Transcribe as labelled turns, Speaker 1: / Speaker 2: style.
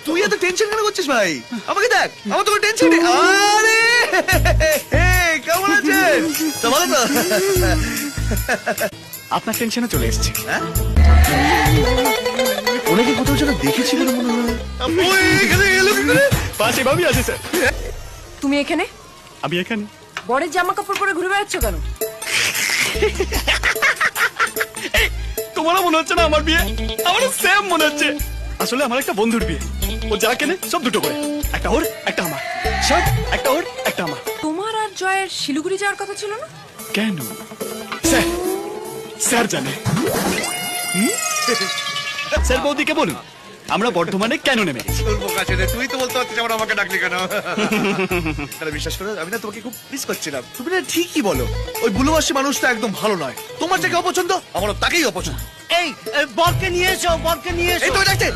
Speaker 1: তুই এত টেনশন কেন করছিস ভাই? আমাকে দেখ, আমার তো কোনো টেনশন নেই। আরে কেমন আছেন? তো ভালো তো?
Speaker 2: আপনার টেনশনে চলে এসেছি।
Speaker 1: ওনাকে কোথাও যেন দেখেছি বলে মনে হয়। এখানে এলো কি করে?
Speaker 2: পাশে ভাবি আছে স্যার।
Speaker 3: তুমি এখানে
Speaker 2: আমি এখানে।
Speaker 3: বরের জামা কাপড় পরে ঘুরে বেড়াচ্ছ কেন?
Speaker 2: তোমারও মনে হচ্ছে না আমার বিয়ে? আমারও সেম মনে হচ্ছে। আসলে আমার একটা বন্ধুর বিয়ে, ও যা কেনে সব দুটো করে, একটা ওর একটা আমার। সব একটা ওর একটা আমার।
Speaker 3: তোমার আর জয়ের শিলিগুড়ি যাওয়ার কথা ছিল না?
Speaker 2: কেন? স্যার, স্যার জানে। স্যার বৌদিকে বলুন আমরা বর্ধমানে কেন নেমে গেছি।
Speaker 1: তোর বোকা ছেলে, তুই তো বলতে পারছিস আমার আমাকে ডাকলি কেন? আরে বিশ্বাস করো, আমি না তোমাকে খুব মিস করছিলাম। তুমি না ঠিকই বলো, ওই বুলুবাসী মানুষটা একদম ভালো নয়। তোমার যাকে অপছন্দ, আমারও তাকেই অপছন্দ।
Speaker 4: এই বরকে নিয়ে এসো, বরকে নিয়ে এসো।
Speaker 1: এই তো দেখছে